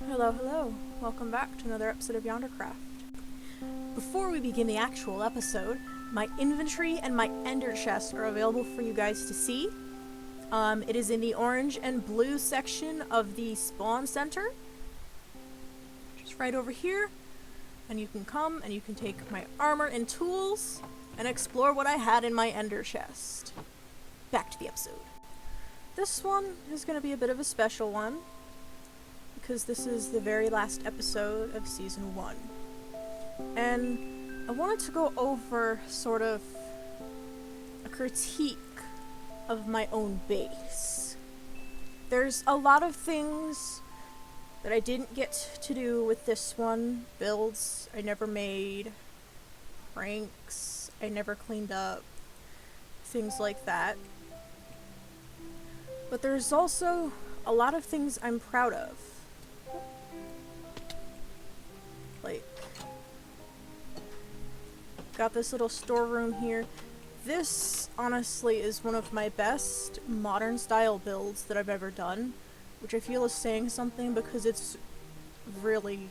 Hello, hello. Welcome back to another episode of Yondercraft. Before we begin the actual episode, my inventory and my ender chest are available for you guys to see. It is in the orange and blue section of the spawn center. Just right over here. And you can come and you can take my armor and tools and explore what I had in my ender chest. Back to the episode. This one is going to be a bit of a special one, because this is the very last episode of Season 1. And I wanted to go over sort of a critique of my own base. There's a lot of things that I didn't get to do with this one. Builds I never made, ranks I never cleaned up, things like that. But there's also a lot of things I'm proud of. Like, got this little storeroom here. This, honestly, is one of my best modern style builds that I've ever done, which I feel is saying something because it's really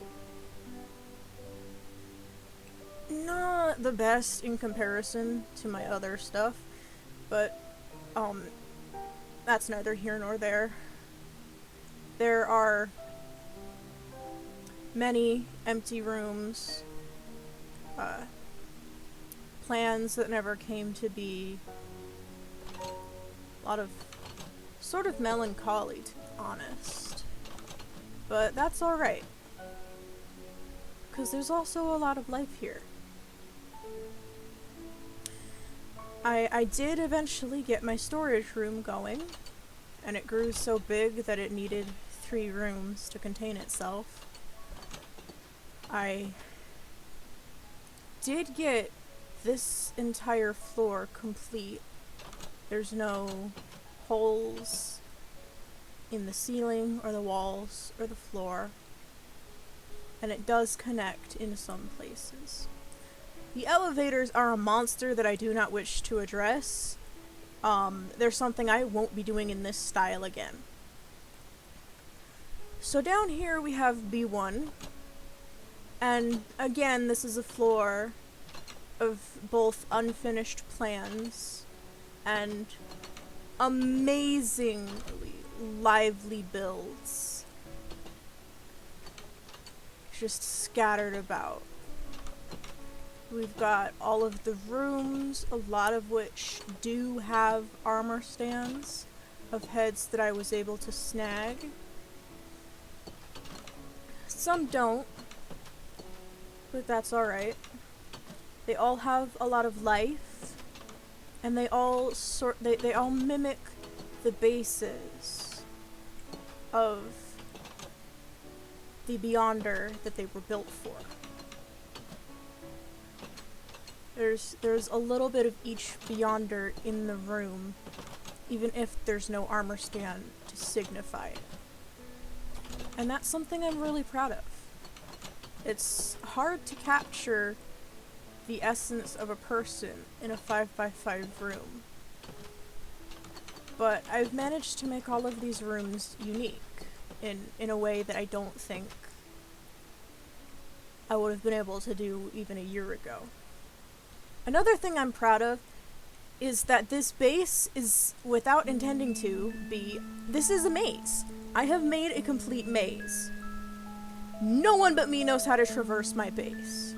not the best in comparison to my other stuff, but, that's neither here nor there. There are many empty rooms, plans that never came to be, a lot of sort of melancholy, to be honest. But that's alright, because there's also a lot of life here. I did eventually get my storage room going, and it grew so big that it needed 3 rooms to contain itself. I did get this entire floor complete. There's no holes in the ceiling or the walls or the floor, and it does connect in some places. The elevators are a monster that I do not wish to address. There's something I won't be doing in this style again. So down here we have B1, and again this is a floor of both unfinished plans and amazingly lively builds just scattered about. We've got all of the rooms, a lot of which do have armor stands of heads that I was able to snag. Some don't, but that's alright. They all have a lot of life, and they all they all mimic the bases of the Beyonder that they were built for. There's a little bit of each Beyonder in the room, even if there's no armor stand to signify it. And that's something I'm really proud of. It's hard to capture the essence of a person in a 5x5 room, but I've managed to make all of these rooms unique in a way that I don't think I would have been able to do even a year ago. Another thing I'm proud of is that this base is, without intending to be, this is a maze. I have made a complete maze. No one but me knows how to traverse my base.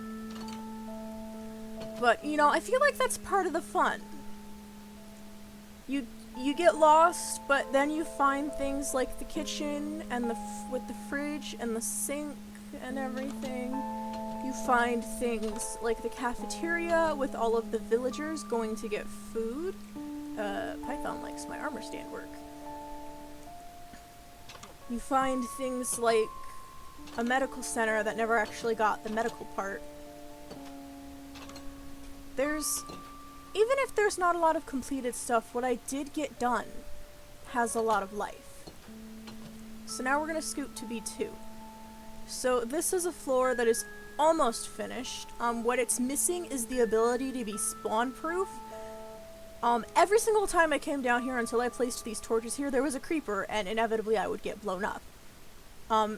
But, you know, I feel like that's part of the fun. You get lost, but then you find things like the kitchen and with the fridge and the sink and everything. You find things like the cafeteria with all of the villagers going to get food. Python likes my armor stand work. You find things like a medical center that never actually got the medical part. Even if there's not a lot of completed stuff, what I did get done has a lot of life. So now we're gonna scoot to B2. So this is a floor that is almost finished. What it's missing is the ability to be spawn proof. Every single time I came down here until I placed these torches here, there was a creeper and inevitably I would get blown up.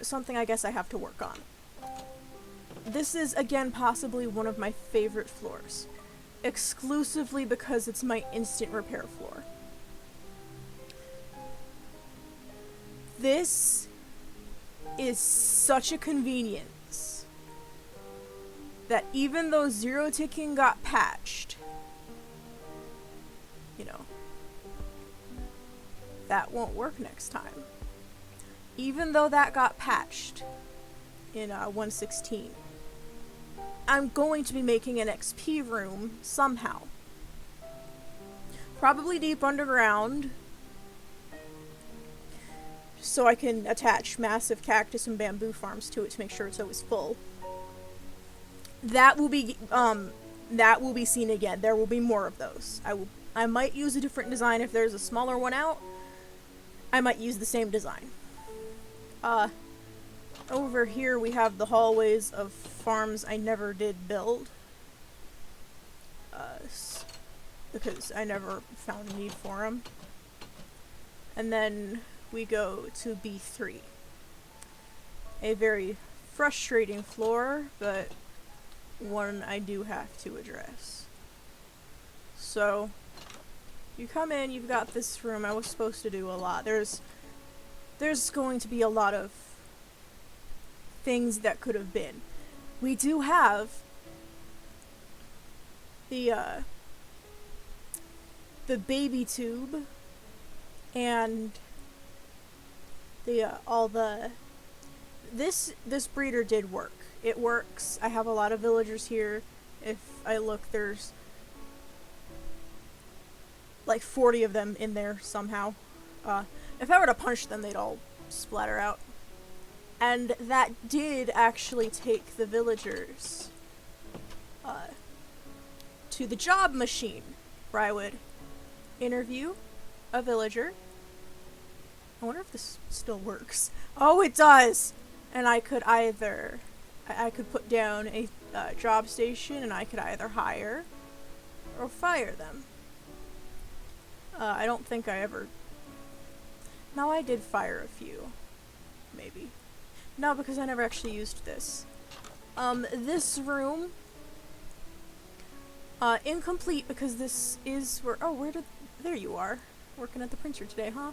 Something I guess I have to work on. This is, again, possibly one of my favorite floors. Exclusively because it's my instant repair floor. This is such a convenience that even though zero ticking got patched, you know, that won't work next time. Even though that got patched in 1.16, I'm going to be making an XP room somehow. Probably deep underground, so I can attach massive cactus and bamboo farms to it to make sure it's always full. That will be seen again. There will be more of those. I might use a different design if there's a smaller one out. I might use the same design. Over here we have the hallways of farms I never did build. Because I never found a need for them. And then we go to B3. A very frustrating floor, but one I do have to address. So, you come in, you've got this room. I was supposed to do a lot. There's going to be a lot of things that could have been. We do have the baby tube and this breeder did work. It works. I have a lot of villagers here. If I look, there's like 40 of them in there somehow. If I were to punch them, they'd all splatter out. And that did actually take the villagers to the job machine, where I would interview a villager. I wonder if this still works. Oh, it does! And I could either... I could put down a job station, and I could either hire or fire them. I don't think I ever... No, I did fire a few. Maybe. No, because I never actually used this. This room... incomplete, because this is where... Oh, where did... There you are. Working at the printer today, huh?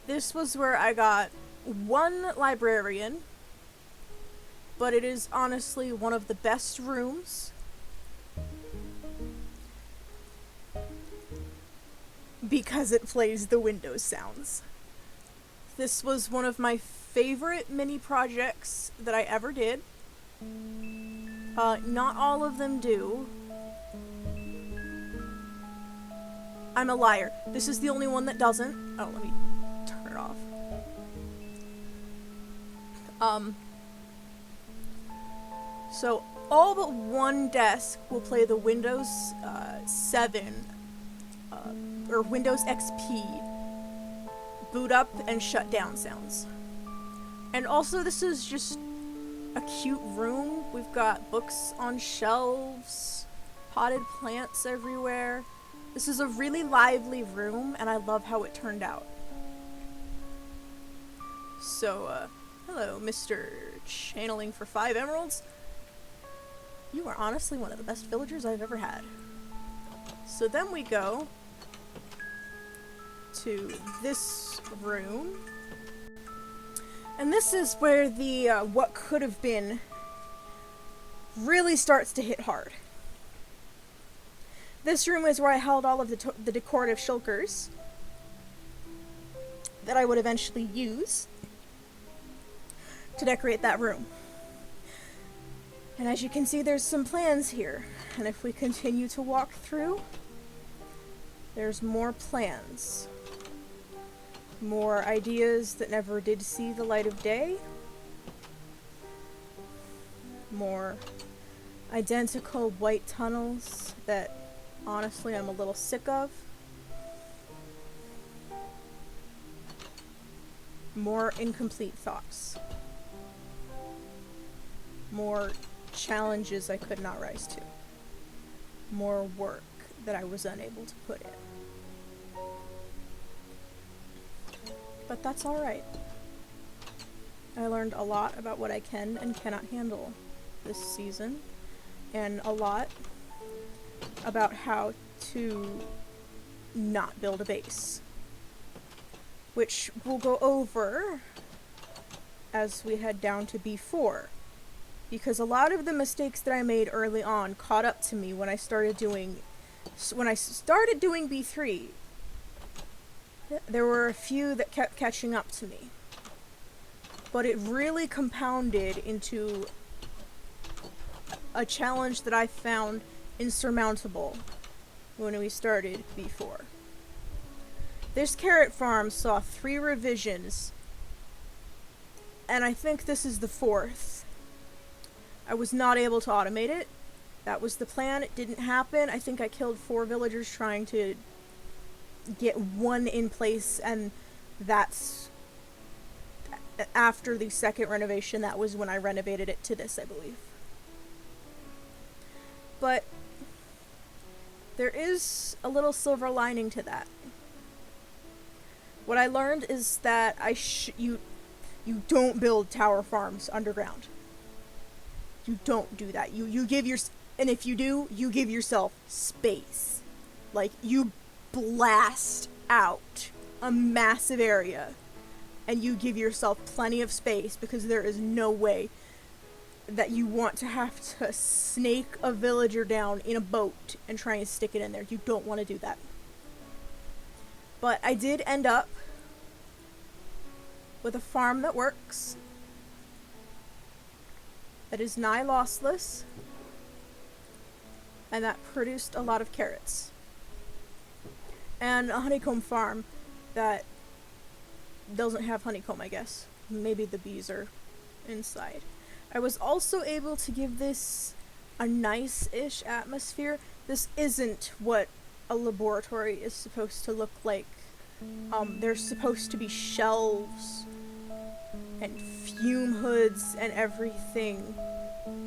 This was where I got one librarian, but it is honestly one of the best rooms. Because it plays the Windows sounds. This was one of my favorite mini projects that I ever did. Not all of them do. I'm a liar. This is the only one that doesn't. Oh, let me turn it off. So all but one desk will play the Windows 7 or Windows XP boot up and shut down sounds. And also, this is just a cute room. We've got books on shelves, potted plants everywhere. This is a really lively room, and I love how it turned out. So, hello, Mr. Channeling for 5 emeralds. You are honestly one of the best villagers I've ever had. So then we go to this room. And this is where the, what could have been really starts to hit hard. This room is where I held all of the decorative shulkers that I would eventually use to decorate that room. And as you can see, there's some plans here. And if we continue to walk through, there's more plans. More ideas that never did see the light of day. More identical white tunnels that honestly I'm a little sick of. More incomplete thoughts. More challenges I could not rise to. More work that I was unable to put in. But that's alright. learned a lot about what I can and cannot handle this season, and a lot about how to not build a base, which we'll go over as we head down to B4, because a lot of the mistakes that I made early on caught up to me when I started doing B3. There were a few that kept catching up to me, but it really compounded into a challenge that I found insurmountable when we started B4. This carrot farm saw 3 revisions, and I think this is the 4th. I was not able to automate it. That was the plan. It didn't happen. I think I killed 4 villagers trying to get 1 in place, and that's after the 2nd renovation. That was when I renovated it to this, I believe. But there is a little silver lining to that. What I learned is that you don't build tower farms underground. You don't do that. And if you do, you give yourself space. Like, you blast out a massive area and you give yourself plenty of space, because there is no way that you want to have to snake a villager down in a boat and try and stick it in there. You don't want to do that. But I did end up with a farm that works, that is nigh lossless, and that produced a lot of carrots. And a honeycomb farm that doesn't have honeycomb, I guess. Maybe the bees are inside. I was also able to give this a nice-ish atmosphere. This isn't what a laboratory is supposed to look like. There's supposed to be shelves and fume hoods and everything,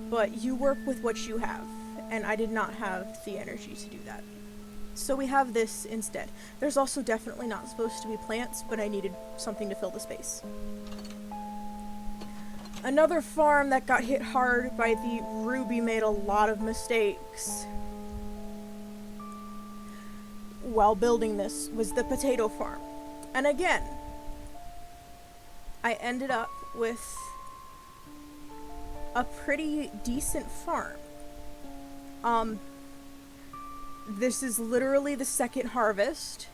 but you work with what you have, and I did not have the energy to do that. So we have this instead. There's also definitely not supposed to be plants, but I needed something to fill the space. Another farm that got hit hard by the Ruby made a lot of mistakes while building this was the potato farm. And again, I ended up with a pretty decent farm. This is literally the 2nd harvest.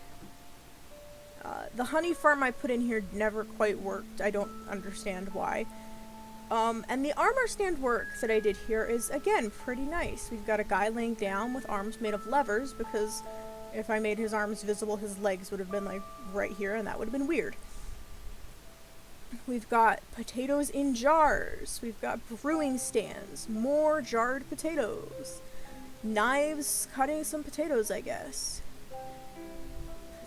The honey farm I put in here never quite worked. I don't understand why. And the armor stand work that I did here is, again, pretty nice. We've got a guy laying down with arms made of levers, because if I made his arms visible, his legs would have been, like, right here, and that would have been weird. We've got potatoes in jars. We've got brewing stands. More jarred potatoes. Knives cutting some potatoes, I guess.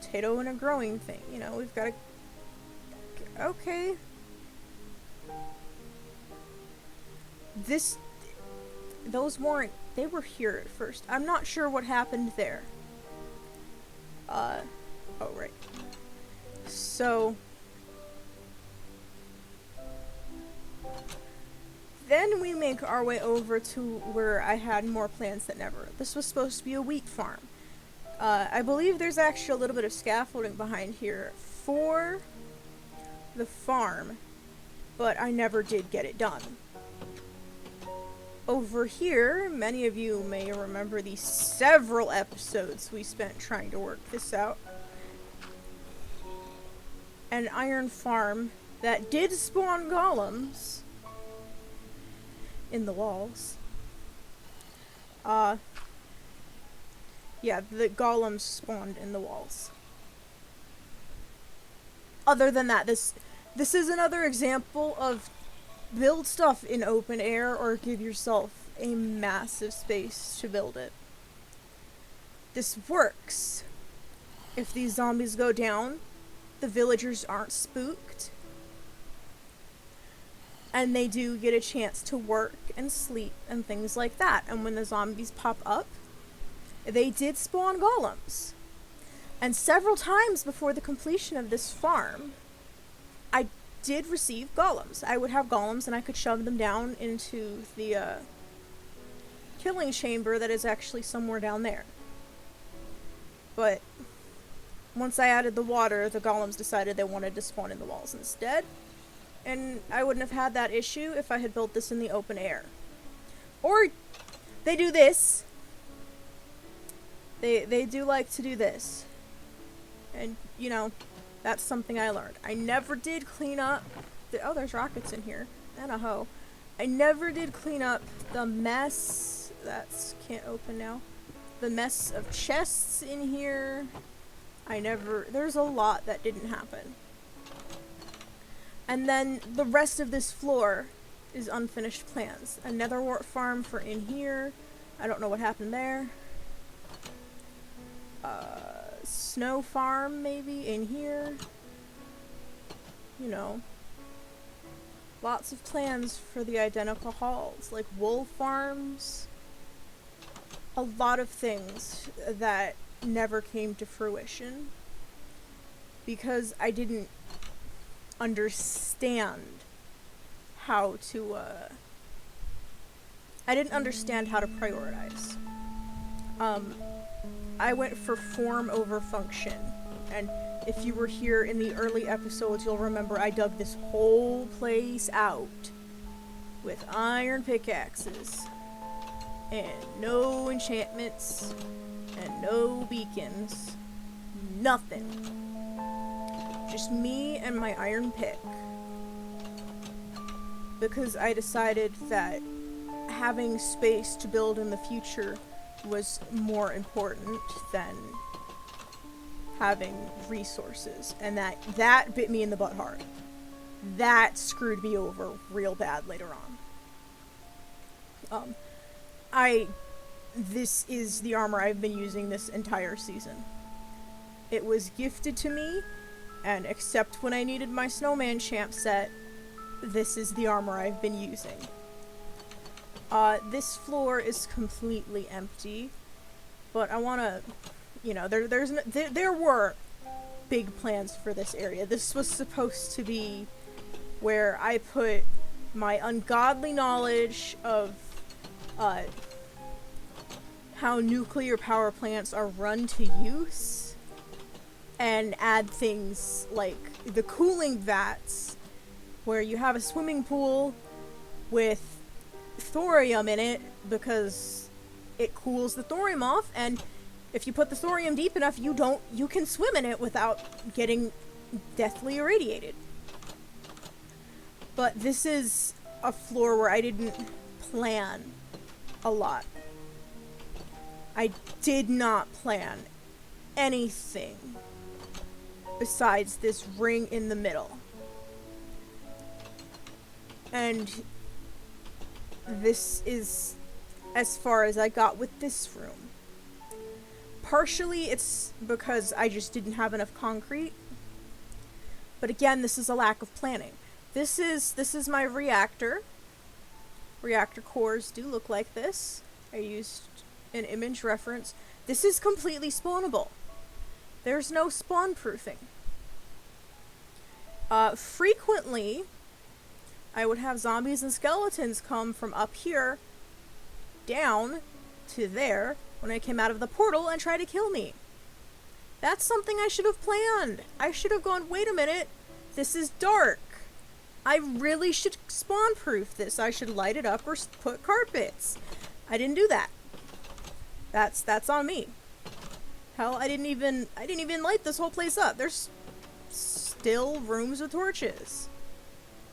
Potato in a growing thing. You know, we've got a... Okay. Those weren't... They were here at first. I'm not sure what happened there. Oh, right. So... Then we make our way over to where I had more plants than ever. This was supposed to be a wheat farm. I believe there's actually a little bit of scaffolding behind here for the farm, but I never did get it done. Over here, many of you may remember the several episodes we spent trying to work this out. An iron farm that did spawn golems in the walls. Yeah, the golems spawned in the walls. Other than that, this is another example of build stuff in open air or give yourself a massive space to build it. This works. If these zombies go down, the villagers aren't spooked. And they do get a chance to work and sleep and things like that. And when the zombies pop up, they did spawn golems. And several times before the completion of this farm, I did receive golems. I would have golems and I could shove them down into the killing chamber that is actually somewhere down there. But once I added the water, the golems decided they wanted to spawn in the walls instead. And I wouldn't have had that issue if I had built this in the open air. Or they do this. They do like to do this. And, you know, that's something I learned. I never did clean up oh, there's rockets in here. And a hoe. I never did clean up the mess. That's can't open now. The mess of chests in here. There's a lot that didn't happen. And then the rest of this floor is unfinished plans. A netherwort farm for in here. I don't know what happened there. Snow farm maybe in here. You know. Lots of plans for the identical halls. Like wool farms. A lot of things that never came to fruition. Because I didn't understand how to I didn't understand how to prioritize. I went for form over function, and if you were here in the early episodes, you'll remember I dug this whole place out with iron pickaxes and no enchantments and no beacons, nothing. Just me and my iron pick. Because I decided that having space to build in the future was more important than having resources. And that bit me in the butt hard. That screwed me over real bad later on. This is the armor I've been using this entire season. It was gifted to me, and except when I needed my snowman champ set, this is the armor I've been using. This floor is completely empty, but I wanna, you know, there were big plans for this area. This was supposed to be where I put my ungodly knowledge of, how nuclear power plants are run to use, and add things like the cooling vats, where you have a swimming pool with thorium in it because it cools the thorium off, and if you put the thorium deep enough, you can swim in it without getting deathly irradiated. But this is a floor where I didn't plan a lot. I did not plan anything besides this ring in the middle. And this is as far as I got with this room. Partially it's because I just didn't have enough concrete. But again, this is a lack of planning. This is my reactor. Reactor cores do look like this. I used an image reference. This is completely spawnable. There's no spawn proofing. Frequently, I would have zombies and skeletons come from up here down to there when I came out of the portal and try to kill me. That's something I should have planned. I should have gone, wait a minute, this is dark. I really should spawn proof this. I should light it up or put carpets. I didn't do that. That's on me. Hell, I didn't even light this whole place up. There's still rooms with torches.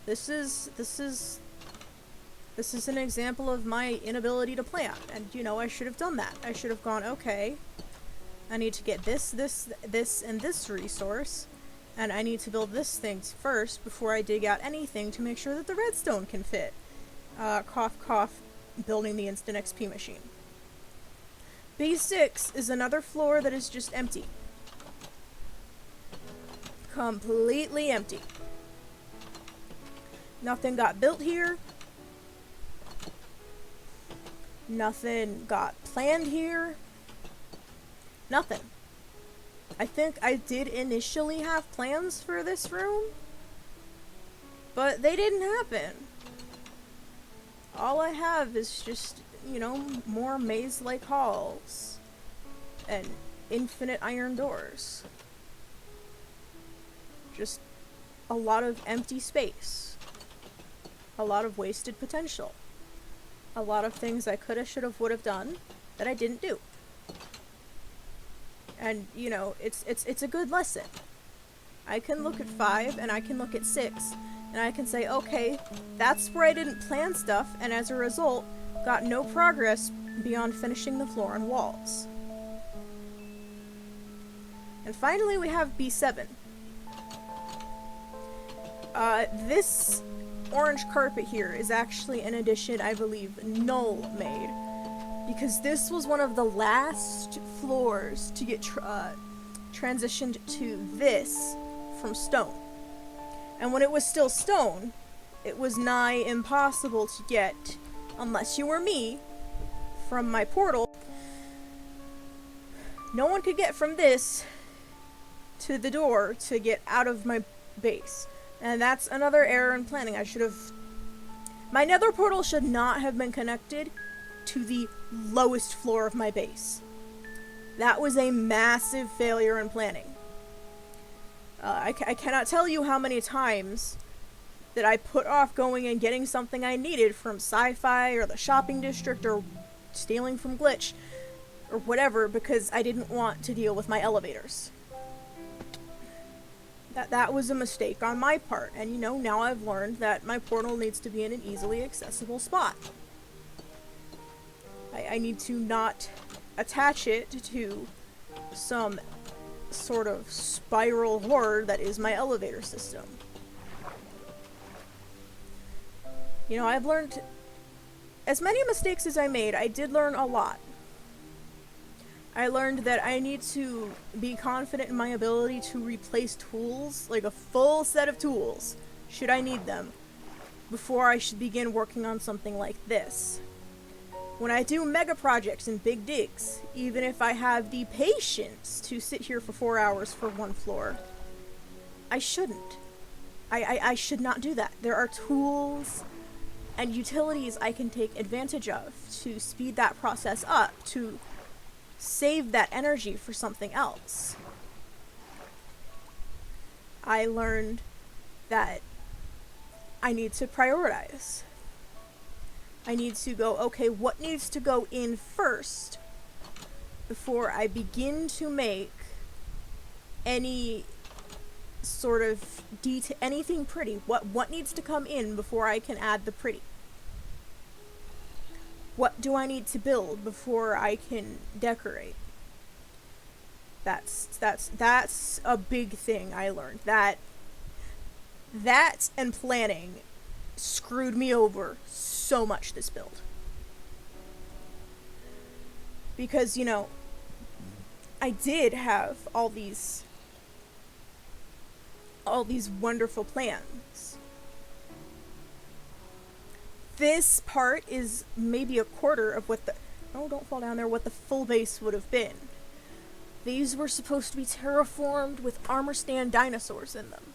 This is an example of my inability to plan, and you know, I should have done that. I should have gone, okay, I need to get this, and this resource, and I need to build this thing first before I dig out anything to make sure that the redstone can fit. Cough cough, building the instant XP machine. B6 is another floor that is just empty. Completely empty. Nothing got built here. Nothing got planned here. Nothing. I think I did initially have plans for this room, But they didn't happen. All I have is just, you know, more maze-like halls and infinite iron doors. Just a lot of empty space. A lot of wasted potential. A lot of things I coulda, shoulda, woulda done that I didn't do. And, you know, it's a good lesson. I can look at 5 and I can look at 6 and I can say, okay, that's where I didn't plan stuff and as a result got no progress beyond finishing the floor and walls. And finally we have B7. This orange carpet here is actually an addition I believe Null made, because this was one of the last floors to get transitioned to this from stone. And when it was still stone, it was nigh impossible to get, unless you were me, from my portal. No one could get from this to the door to get out of my base. And that's another error in planning. My nether portal should not have been connected to the lowest floor of my base. That was a massive failure in planning. I cannot tell you how many times that I put off going and getting something I needed from Sci-Fi or the shopping district or stealing from Glitch or whatever because I didn't want to deal with my elevators. That was a mistake on my part, and you know, now I've learned that my portal needs to be in an easily accessible spot. I need to not attach it to some sort of spiral horror that is my elevator system. You know, I've learned as many mistakes as I made. I did learn a lot. I learned that I need to be confident in my ability to replace tools, like a full set of tools, should I need them, before I should begin working on something like this. When I do mega projects and big digs, even if I have the patience to sit here for 4 hours for one floor, I shouldn't. I should not do that. There are tools and utilities I can take advantage of to speed that process up, to save that energy for something else. I learned that I need to prioritize. I need to go, okay, what needs to go in first before I begin to make any sort of anything pretty? What needs to come in before I can add the pretty? What do I need to build before I can decorate? That's a big thing I learned. That and planning screwed me over so much this build. Because, you know, I did have all these wonderful plans. This part is maybe a quarter of what don't fall down there, what the full base would have been. These were supposed to be terraformed with armor stand dinosaurs in them.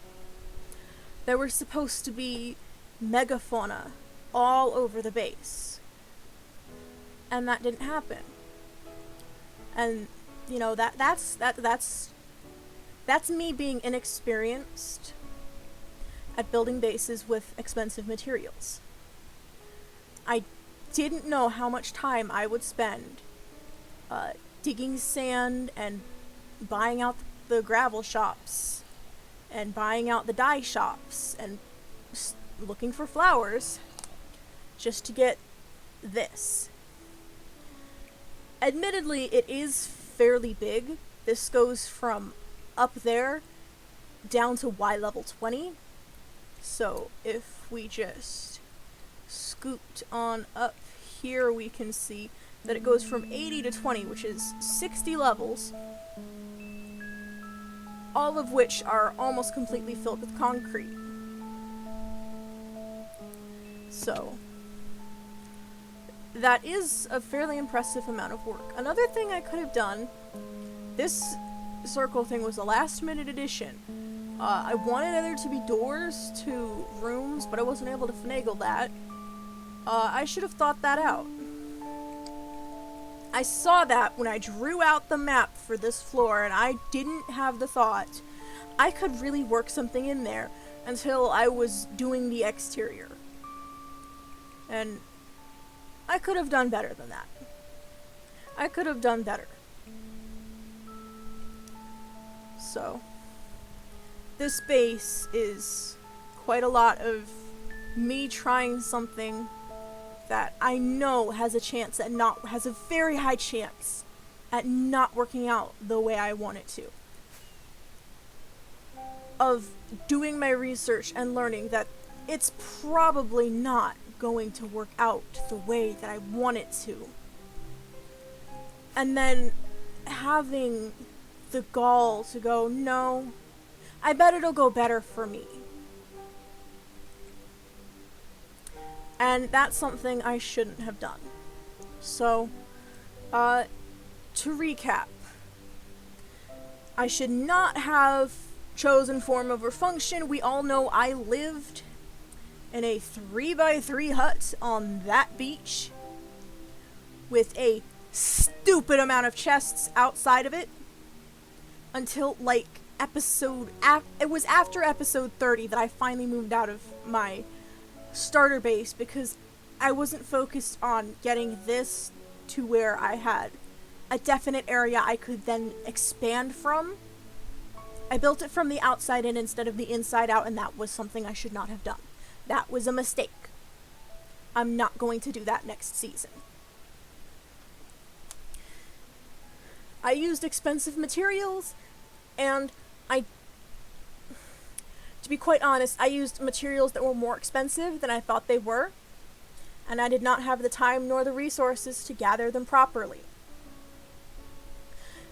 There were supposed to be megafauna all over the base. And that didn't happen. And, you know, that's me being inexperienced at building bases with expensive materials. I didn't know how much time I would spend digging sand and buying out the gravel shops and buying out the dye shops and looking for flowers just to get this. Admittedly, it is fairly big. This goes from up there down to Y level 20. So if we just scooped on up here, we can see that it goes from 80 to 20, which is 60 levels, all of which are almost completely filled with concrete. So that is a fairly impressive amount of work. Another thing I could have done, this circle thing was a last minute addition. I wanted there to be doors to rooms, but I wasn't able to finagle that. I should have thought that out. I saw that when I drew out the map for this floor, and I didn't have the thought I could really work something in there until I was doing the exterior. And I could have done better than that. I could have done better. So, this base is quite a lot of me trying something that I know has a very high chance at not working out the way I want it to. Of doing my research and learning that it's probably not going to work out the way that I want it to. And then having the gall to go, no, I bet it'll go better for me. And that's something I shouldn't have done. So, to recap, I should not have chosen form over function. We all know I lived in a 3x3 hut on that beach with a stupid amount of chests outside of it until like it was after episode 30 that I finally moved out of my starter base because I wasn't focused on getting this to where I had a definite area I could then expand from. I built it from the outside in instead of the inside out, and that was something I should not have done. That was a mistake. I'm not going to do that next season. I used expensive materials, and to be quite honest, I used materials that were more expensive than I thought they were, and I did not have the time nor the resources to gather them properly.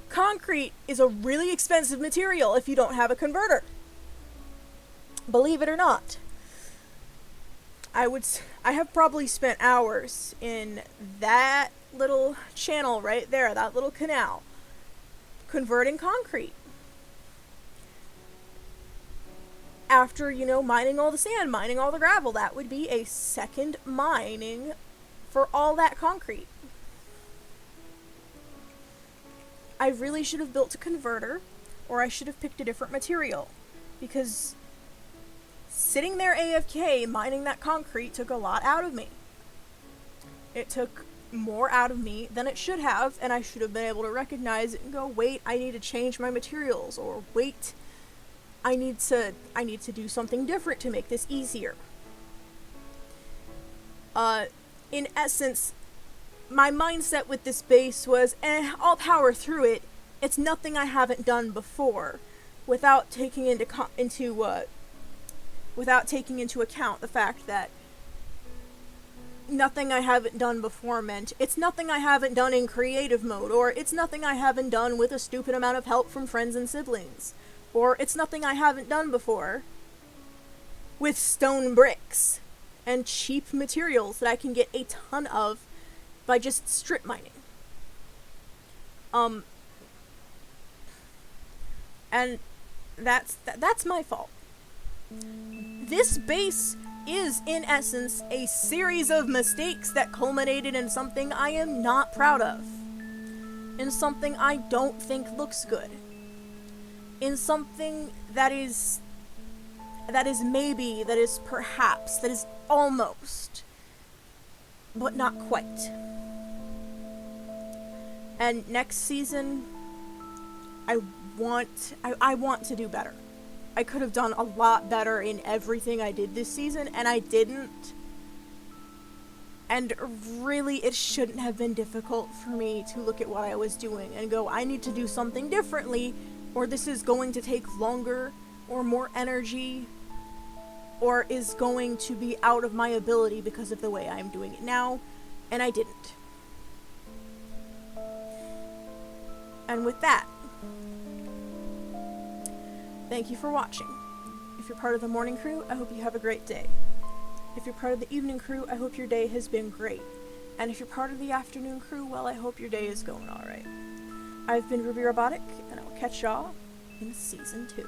Concrete is a really expensive material if you don't have a converter. Believe it or not. I have probably spent hours in that little channel right there, that little canal, converting concrete. After, mining all the sand, mining all the gravel, that would be a second mining for all that concrete. I really should have built a converter, or I should have picked a different material, because sitting there AFK mining that concrete took a lot out of me. It took more out of me than it should have, and I should have been able to recognize it and go, wait, I need to change my materials, or wait, I need to do something different to make this easier. In essence, my mindset with this base was, I'll power through it. It's nothing I haven't done before, without taking into account the fact that nothing I haven't done before meant it's nothing I haven't done in creative mode, or it's nothing I haven't done with a stupid amount of help from friends and siblings, or it's nothing I haven't done before with stone bricks and cheap materials that I can get a ton of by just strip mining. And that's my fault. This base is, in essence, a series of mistakes that culminated in something I am not proud of. In something I don't think looks good. In something that is maybe, that is perhaps, that is almost, but not quite. And next season, I want to do better. I could have done a lot better in everything I did this season, and I didn't. And really, it shouldn't have been difficult for me to look at what I was doing and go, I need to do something differently, or this is going to take longer, or more energy, or is going to be out of my ability because of the way I'm doing it now, and I didn't. And with that, thank you for watching. If you're part of the morning crew, I hope you have a great day. If you're part of the evening crew, I hope your day has been great. And if you're part of the afternoon crew, well, I hope your day is going alright. I've been Ruby Robotic, and I will catch y'all in Season 2.